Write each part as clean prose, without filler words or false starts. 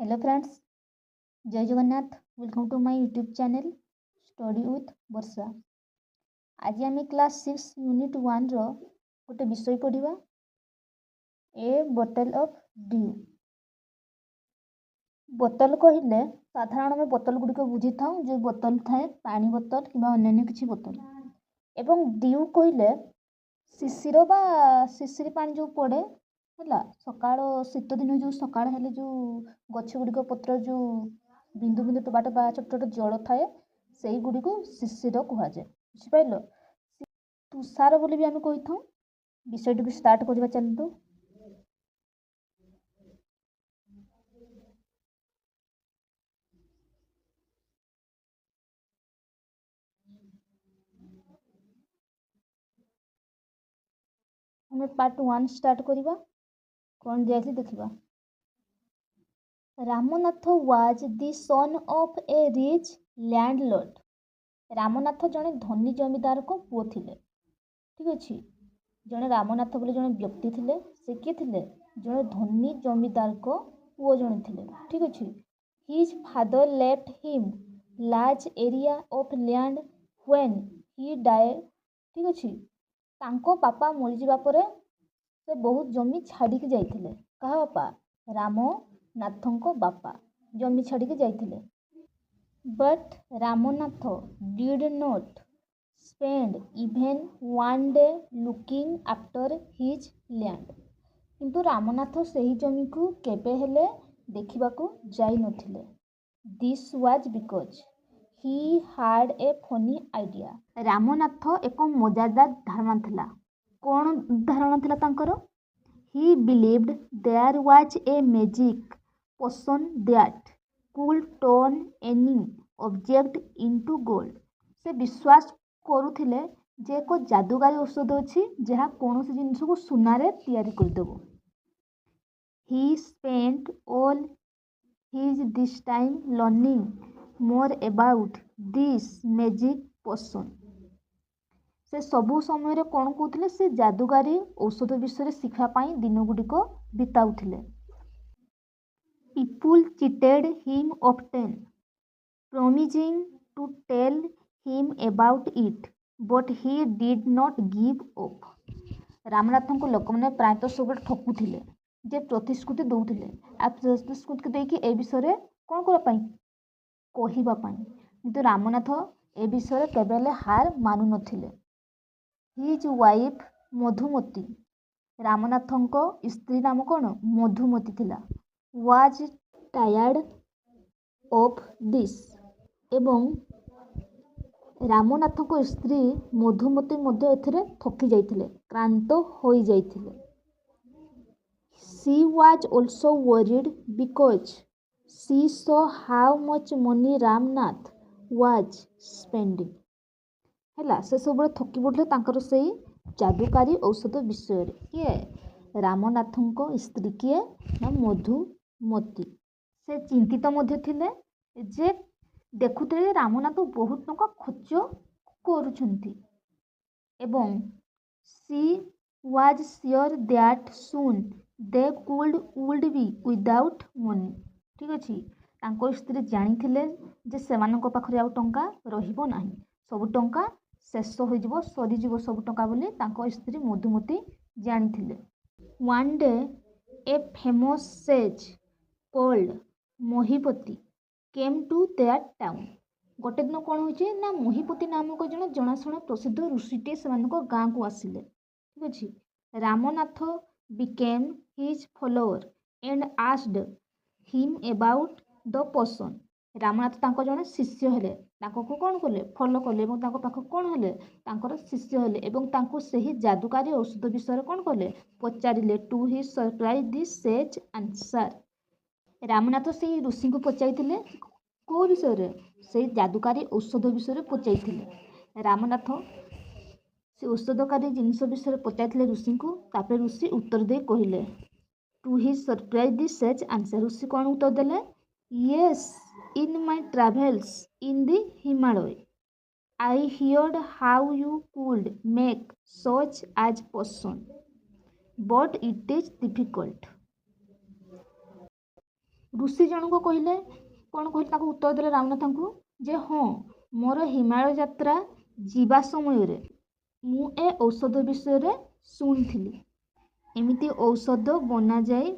Hello friends, जय Jagannath. Welcome to my YouTube channel study with Varsha. आज आम क्लास 6 यूनिट 1 रो गोटे विषय पढ़ा ए बोतल ऑफ ड्यू। बोतल कहले साधारण आम बोतल गुड़िक बुझी था जो बोतल थाए पानी बोतल कि अन्य किसी बोतल। एवं ड्यू कहले शिशिर बा शिशिर पानी जो पड़े है सकाळ शीत दिन जो सकाळ हेले जो गछ गुड़िक पत्र जो बिंदु बिंदु टोपा टोपा छोट छोट जल थाए से गुड़ी को शिशिर कहुए। बुझिपार तुषार बोली भी आम कही था। विषय टी स्टार्ट करवा चलतु। हमें पार्ट 1 स्टार्ट करवा। कौन दिया देखा। Ramnath was the son of A rich landlord. Ramnath जड़े धनी जमीदार को पुओ थिले। ठीक अच्छे। जड़े रामनाथ बोले जड़े व्यक्ति थिले से किए थिले जड़े धनी जमीदार को पुओ जड़े थिले। ठीक अच्छे। His father left him large area of land when he died. ठीक अच्छे। तांको बापा मरी जिबा परे से बहुत जमी छाड़ी जाइथिले। कहा बापा? रामनाथंको बापा जमी छाड़ी जाइथिले। But Ramanatha did not spend even one day looking after his land. किंतु रामनाथ सही जमी को केबे हेले देखिबाकू जाई नथिले। This was because he had a funny idea. Ramnath एक मजादार धारणा थिला। कौन धारणा थिला तांकर? He believed there was a magic potion that could turn any object into gold. से विश्वास करुथिले जे को जादूगारी औषध अछि जहा कोनोसी जिनिस को सुनारे तैयारी कर देबो। He spent all this time learning more about this magic potion. से सबु समय रे कोन कहउथिले से जादूगारी औषध विषय शिखा पाई दिन गुडी को बिताउथिले। People cheated him often, promising to tell him about it, but he did not give up. Ramnath को लोक मैंने प्रायतः सब ठकुले जे प्रतिश्रुति दौले आ प्रतिश्रुति देकी ए विषय कौन करने किंतु रामनाथ ए विषय केवल हार मानु नथिले। हिज वाइफ मधुमती रामनाथ स्त्री नाम कौन? मधुमती थिला। was tired of this एवं रामनाथ को स्त्री मधुमती मध्य एथिरे थकी जाइथिले, क्रांत होई जाइथिले। She was also worried because she saw how much money Ramnath was spending. हैला से सब थकी पड़े तांकर से जादूकारी औषध विषय रे। किए? रामनाथंको स्त्री किए ना मधुमती। से चिंतित मध्य थिले जे देखुते रामनाथ बहुत टंका खर्च करूछंती एवं she was sure that soon they would be without money. ठीक अछि। तांको स्त्री जानी थिले जे सेमानक पाखरे आ टंका रहिबो नाही, सब टंका शेष हो जिवो, सरी जिवो सब टंका बोली तांको स्त्री मधुमती जानी थिले। One day a famous sage called महिपति came to their town. गोटे दिन कौन हो ना महिपति नामक जन जनाशुना प्रसिद्ध ऋषिटे से गाँ को आसिले। ठीक अच्छे। Ramnath became his follower and asked him about the potion. Ramnath तांको जने शिष्य हेले, तांको को कौन कले? फॉलो कले एवं तांको पाख कौन हेले? तांकर शिष्य हेले एवं तांको सही जादूकारी औषध विषय कौन कले? पचारिले। To his surprise this sage answer. Ramnath से ऋषि को पचाइथिले को विषय रे? से जादूकारी औषध विषय पचाइथिले। रामनाथ से औषधकारी जिनिस विषय पचाइथिले ऋषि को। तापर ऋषि उत्तर दे कहिले to his surprise this sage answer. ऋषि कौन उत्तर देले? Yes, in my travels in the Himalaya, I heard how you could make such as potion, but it is difficult. ऋषि जनक कहले कौन कहले उत्तर देले रामनाथ जे हाँ मोर हिमालय यात्रा जीवा समय मु ए औषध विषय शुणी एमती औषध बना जाए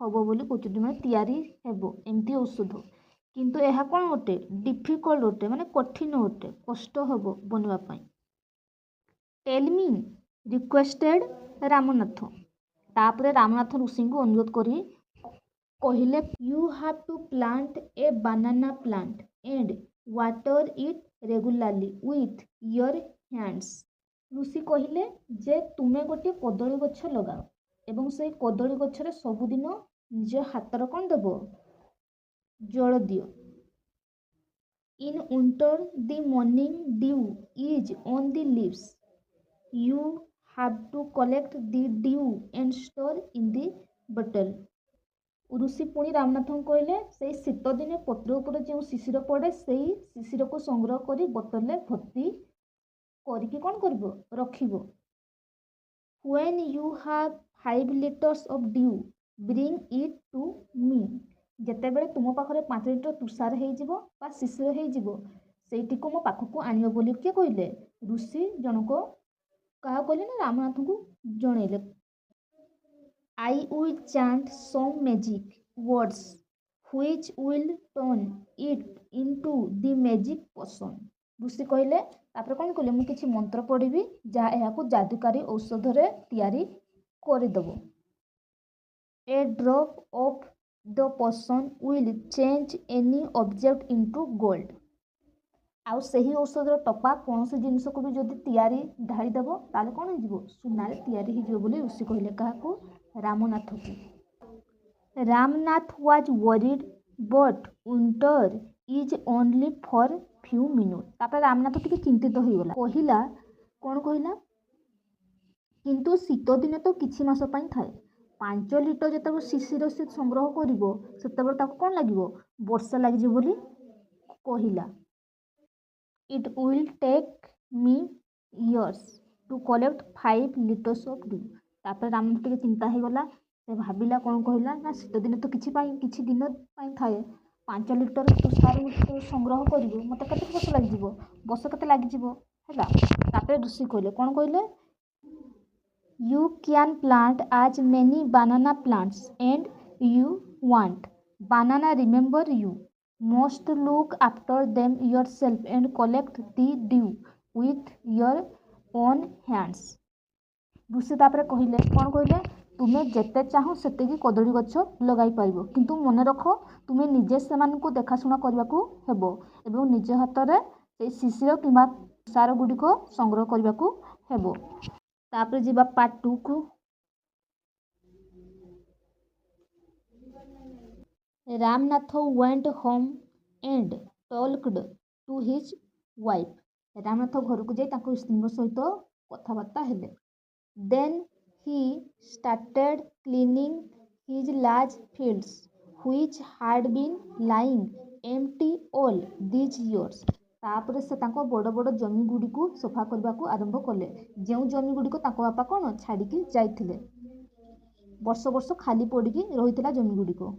हम बोली कहते मैंने तैयारी हेब एमती औषध किंतु यह कौन गोटे डिफिकल्ट गोटे माने कठिन गोटे कष्ट हम बनवाई टेल मी रिक्वेस्टेड रामनाथ तापर रामनाथ ऋषि को अनुरोध करी कहले you have to plant a banana plant and water it regularly with your hands ऋषि कहले जे तुमे गोटे कदली गछ लगाओ एवं से कदली गछरे सबुदिन निज हातर कौन देव जल दियो in winter the morning dew is on the leaves you have to collect the dew and store in the bottle ऋषि पुणी रामनाथ कहले से शीत दिने पत्र उपर जो शिशिर पड़े से शिशिर को संग्रह कर बोतल भर्ती करके कौन कर रखिबो when you have 5 liters of dew bring it to me जेते बेले तुम पाखरे 5 लिटर तुषार हो शिशिर हो सेठी को मो पाखक आनियो बोली किए कहले ऋषि जनक क्या कहले ना रामनाथ को जनइले I will chant some magic words which will turn it into the magic potion ऋषि कहले तापर कौन कहले मु किछि मंत्र पढ़ी जहाँ यह जादुकारी औषध रे तैयारी करदेव a drop of the potion will change any object into gold आउ सही औषधर टपा कौन से जिनस को भी जदि तैयारी ढाड़ीदेव ताले कौन हो सुनार तैयारी हो ऋषि कहले क्या रामनाथ को Ramnath was worried but winter is only for few minute तापर रामनाथ टिके चिंतित हो गला कहला कौन कहला किंतु शीत दिने तो किछि मास पई थाए 5 लिटर जब शिशिर से संग्रह करिवो सेतेबेले ताको कौन लागिवो वर्षा लागि बोली कहला it will take me years to collect 5 liters of dew तापर रामनाथ टिके चिंता हो गला से भाविला कौन कहला ना शीत दिन तो किछि दिन थाए 5 लिटर तुषार संग्रह करिवो मते केते वर्ष लागि वर्ष केते लागि है तापर ऋषि कहले कौन कहले you can plant as many banana plants and you want banana remember you must look after them yourself and collect the dew with your own hands ऋषि तापर कहले कौन कहले तुमे जेते चाहो सेते कदली गछ लगाई पारिबो किंतु मन रख तुमे निजे सेमानकु देखाशुना करबाकू हेबो एवं निज हातरे से शिशिर किंबा सार गुड़िक संग्रह करबाकू हेबो तापर जीवा पार्ट 2 को Ramnath went home and talked to his wife Ramnath घर को जाई स्त्री सहित कथबार्ता हेले then he started cleaning his large fields which had been lying empty all these years तापर से बड़ बड़ जमी गुड़ी को सफा करने को आरंभ कले जो जमी गुड़ी को बापा कौन छाड़ी जाइए वर्ष वर्ष खाली पड़ी रही जमी गुड़ी को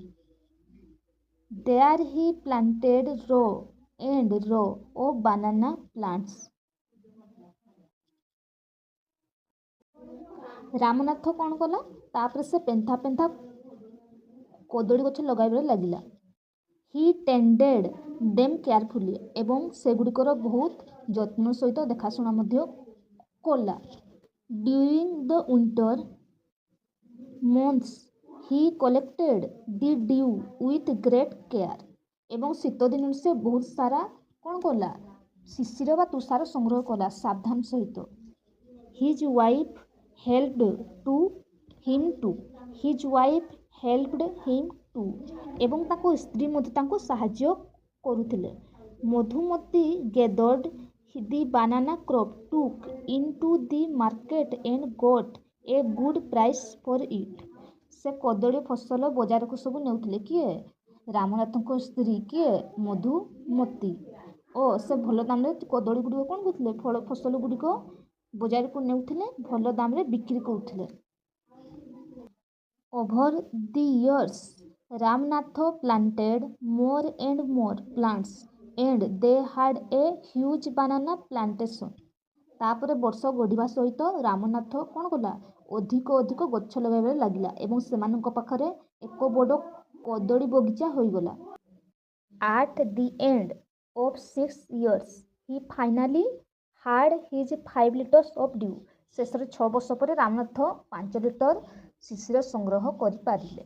there he planted row and row of banana plants Ramnath कौन कला तापर से पेंथा पेंथा कदली गछ लगाइबार लागिला ही टेंडेड देम केयरफुली एवं सेगुड़िकर बहुत जत्न सहित देखाशुना कला during the winter months he collected the due with great care एवं शीत दिन से बहुत सारा कौन कला शिशिर बा तुषार संग्रह कला सावधान सहित his wife helped to him to his wife helped him to एवं ताको स्त्री मध्य साहाय्य करुथिले Madhumati gathered the banana crop took into the market and got a good price for it से कदली फसल बाजार को सब नेउथिले किए रामनाथ स्त्री किए मधुमती ओ से भल दाम रे कदली गुड़ी कौन करथिले फल फसल गुड़िक बाजार को नेउथिले भल दाम रे बिक्री करथिले over the years Ramnath planted more and more plants and they had a huge banana plantation. ତାପରେ ବର୍ଷ ଗଢ଼ିବା ସହିତ ରାମନାଥ କ'ଣ କଲା? ଅଧିକ ଗଛ ଲଗାଇବାରେ ଲାଗିଲା ଏବଂ ସେମାନଙ୍କ ପାଖରେ ଏକ ବଡ଼ କଦଳୀ ବଗିଚା ହୋଇଗଲା। At the end of 6 years, he finally had his 5 liters of dew. ଶେଷରେ 6 ବର୍ଷ ପରେ ରାମନାଥ 5 ଲିଟର ଶିଶିର ସଂଗ୍ରହ କରିପାରିଲେ।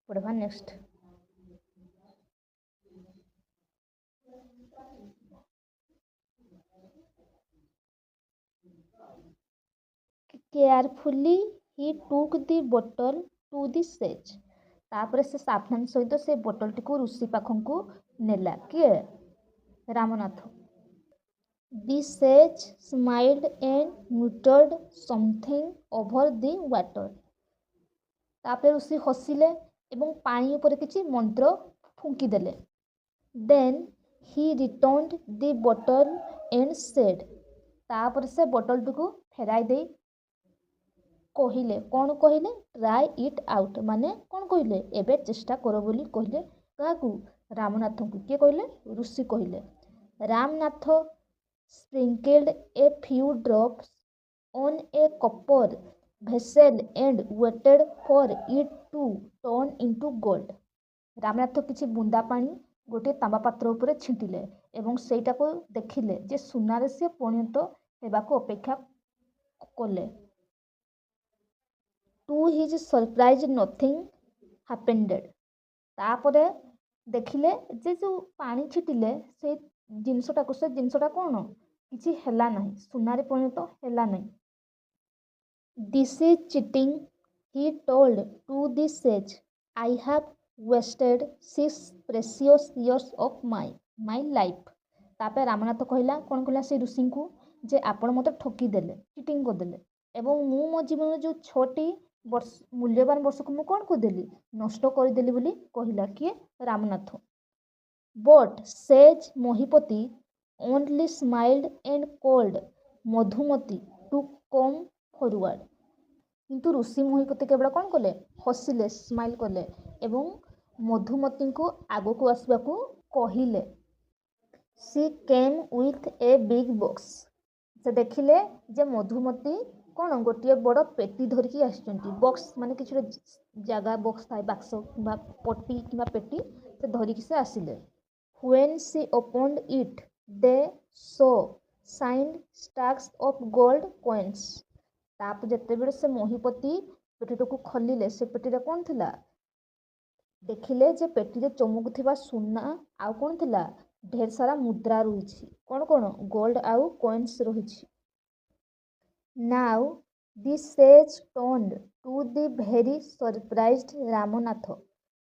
ପଢ଼ିବା next. Carefully he took the bottle to the sage. ତାପରେ ସେ ସାବଧାନ ସହିତ ସେ ବୋତଲଟିକୁ ଋଷି ପାଖକୁ ନେଲା। କିଏ? Ramnath. The sage smiled and muttered something over the water. ତାପରେ ଋଷି ହସିଲେ ଏବଂ ପାଣି ଉପରେ କିଛି ମନ୍ତ୍ର ଫୁଙ୍କିଦେଲେ। Then he returned the bottle and said. ତାପରେ ସେ ବୋତଲଟିକୁ ଫେରାଇ ଦେଇ କହିଲେ, କ'ଣ କହିଲେ? Try it out, ମାନେ କ'ଣ କହିଲେ? ଏବେ ଚେଷ୍ଟା କର ବୋଲି କହିଲେ। କାହାକୁ? ରାମନାଥଙ୍କୁ। କିଏ କହିଲେ? ଋଷି କହିଲେ। Ramnath sprinkled a few drops on a copper vessel and waited for it to turn into gold. Ramnath କିଛି ବୁନ୍ଦା ପାଣି ଗୋଟିଏ ତାମ୍ବା ପାତ୍ର ଉପରେ ଛିଞ୍ଚିଲେ ଏବଂ ସେଇଟାକୁ ଦେଖିଲେ ଯେ ସୁନାରେ ସେ ପରିଣତ ହେବାକୁ ଅପେକ୍ଷା କଲେ। To his surprise nothing happened. ତାପରେ ଦେଖିଲେ ଯେ ଯେଉଁ ପାଣି ଛିଟିଲେ ସେ ଜିନିଷଟା କ'ଣ? କିଛି ହେଲା ନାହିଁ, ସୁନାରେ ପରିଣତ ହେଲା ନାହିଁ। This is cheating, he told to the sage. I have wasted 6 precious years of my life. ତାପରେ ରାମନାଥ କହିଲା, କ'ଣ କହିଲା ସେ ଋଷିଙ୍କୁ? ଯେ ଆପଣ ମୋତେ ଠକିଦେଲେ, ଚିଟିଂ କରିଦେଲେ ଏବଂ ମୁଁ ମୋ ଜୀବନରେ ଯେଉଁ 6ଟି ମୂଲ୍ୟବାନ ବର୍ଷକୁ ମୁଁ କ'ଣ କରିଦେଲି? ନଷ୍ଟ କରିଦେଲି ବୋଲି କହିଲା। କିଏ? Ramnath. But sage ମହିପତି only smiled and called Madhumati to come forward. କିନ୍ତୁ ଋଷି ମହିପତି କେବଳ କ'ଣ କଲେ? ହସିଲେ, ସ୍ମାଇଲ୍ କଲେ ଏବଂ ମଧୁମତିଙ୍କୁ ଆଗକୁ ଆସିବାକୁ କହିଲେ। She came with a big box. ସେ ଦେଖିଲେ ଯେ ମଧୁମତି କ'ଣ ଗୋଟିଏ ବଡ଼ ପେଟି ଧରିକି ଆସିଛନ୍ତି। ବକ୍ସ ମାନେ କିଛି ଗୋଟେ ଜାଗା ବକ୍ସ ଥାଏ, ବାକ୍ସ କିମ୍ବା ପଟି କିମ୍ବା ପେଟି ସେ ଧରିକି ସେ ଆସିଲେ। When she opened it, they saw shiny stacks of gold coins. ତାପରେ ଯେତେବେଳେ ସେ ମହିପତି ପେଟିଟାକୁ ଖୋଲିଲେ ସେ ପେଟିରେ କ'ଣ ଥିଲା? ଦେଖିଲେ ଯେ ପେଟିରେ ଚମକୁଥିବା ସୁନା ଆଉ କ'ଣ ଥିଲା? ଢେର ସାରା ମୁଦ୍ରା ରହିଛି। କ'ଣ? ଗୋଲ୍ଡ ଆଉ କଏନ୍ସ ରହିଛି। Now the sage turned to the very surprised Ramanatha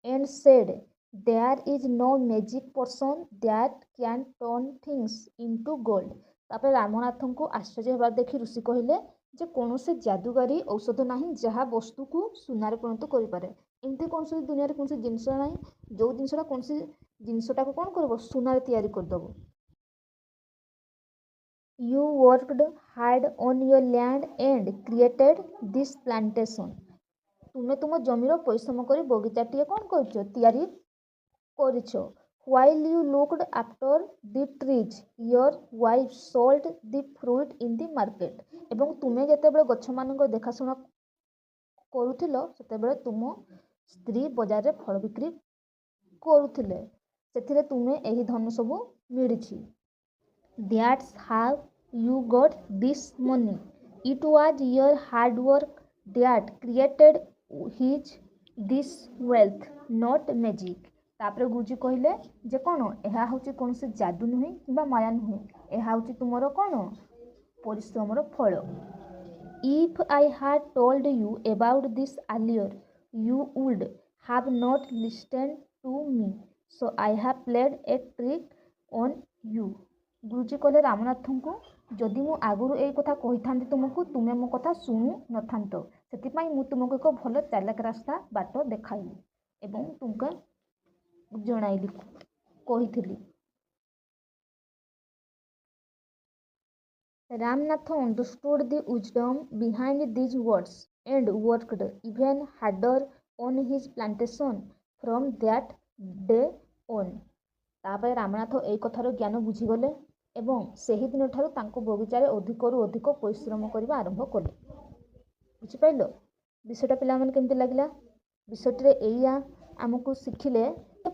and said, There is no magic potion that can turn things into gold. ତାପରେ ରାମନାଥଙ୍କୁ ଆଶ୍ଚର୍ଯ୍ୟ ହେବାର ଦେଖି ଋଷି କହିଲେ ଯେ କୌଣସି ଜାଦୁକାରୀ ଔଷଧ ନାହିଁ ଯାହା ବସ୍ତୁକୁ ସୁନାରେ ପରିଣତ କରିପାରେ। ଏମିତି କୌଣସି ଦୁନିଆରେ କୌଣସି ଜିନିଷ ନାହିଁ ଯେଉଁ ଜିନିଷଟା କୌଣସି ଜିନିଷଟାକୁ କ'ଣ କରିବ? ସୁନାରେ ତିଆରି କରିଦେବ। You worked hard on your land and created this plantation. ତୁମେ ତୁମ ଜମିର ପରିଶ୍ରମ କରି ବଗିଚାଟିଏ କ'ଣ କରିଛ? ତିଆରି କରିଛ। While you looked after the trees, your wife sold the fruit in the market. ଏବଂ ତୁମେ ଯେତେବେଳେ ଗଛମାନଙ୍କ ଦେଖାଶୁଣା କରୁଥିଲ ସେତେବେଳେ ତୁମ ସ୍ତ୍ରୀ ବଜାରରେ ଫଳ ବିକ୍ରି କରୁଥିଲେ। ସେଥିରେ ତୁମେ ଏହି ଧନ ସବୁ ମିଳିଛି। That's how you got this money. It was your hard work that created this wealth, not magic. ତାପରେ ଗୁରୁଜୀ କହିଲେ ଯେ କ'ଣ? ଏହା ହେଉଛି କୌଣସି ଯାଦୁ ନୁହେଁ କିମ୍ବା ମାୟା ନୁହେଁ, ଏହା ହେଉଛି ତୁମର କ'ଣ? ପରିଶ୍ରମର ଫଳ। If I had told you about this earlier, you would have not listened to me. So I have played a trick on you. ଗୁରୁଜୀ କହିଲେ ରାମନାଥଙ୍କୁ, ଯଦି ମୁଁ ଆଗରୁ ଏଇ କଥା କହିଥାନ୍ତି ତୁମକୁ, ତୁମେ ମୋ କଥା ଶୁଣୁ ନଥାନ୍ତ। ସେଥିପାଇଁ ମୁଁ ତୁମକୁ ଏକ ଭଲ ଚାଲାକ ରାସ୍ତା ବାଟ ଦେଖାଇଲି ଏବଂ ତୁମକୁ ଜଣାଇଲି, କହିଥିଲି। Ramnath understood the wisdom behind these words and worked even harder on his plantation from that day on। ତାପରେ ରାମନାଥ ଏଇ କଥାର ଜ୍ଞାନ ବୁଝିଗଲେ ଏବଂ ସେହି ଦିନଠାରୁ ତାଙ୍କ ବଗିଚାରେ ଅଧିକରୁ ଅଧିକ ପରିଶ୍ରମ କରିବା ଆରମ୍ଭ କଲେ। ବୁଝିପାରିଲ ବିଷୟଟା ପିଲାମାନେ କେମିତି ଲାଗିଲା? ବିଷୟଟିରେ ଏଇଆ ଆମକୁ ଶିଖିଲେ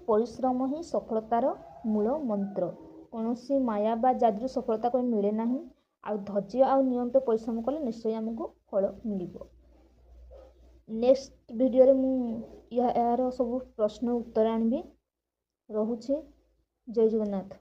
ପରିଶ୍ରମ ହିଁ ସଫଳତାର ମୂଳ ମନ୍ତ୍ର। କୌଣସି ମାୟା ବା ଯାଦୁରୁ ସଫଳତା ପାଇଁ ମିଳେ ନାହିଁ। ଆଉ ଧୈର୍ଯ୍ୟ ଆଉ ନିୟମିତ ପରିଶ୍ରମ କଲେ ନିଶ୍ଚୟ ଆମକୁ ଫଳ ମିଳିବ। ନେକ୍ସଟ ଭିଡ଼ିଓରେ ମୁଁ ଏହାର ସବୁ ପ୍ରଶ୍ନ ଉତ୍ତର ଆଣିବି। ରହୁଛି। ଜୟ ଜଗନ୍ନାଥ।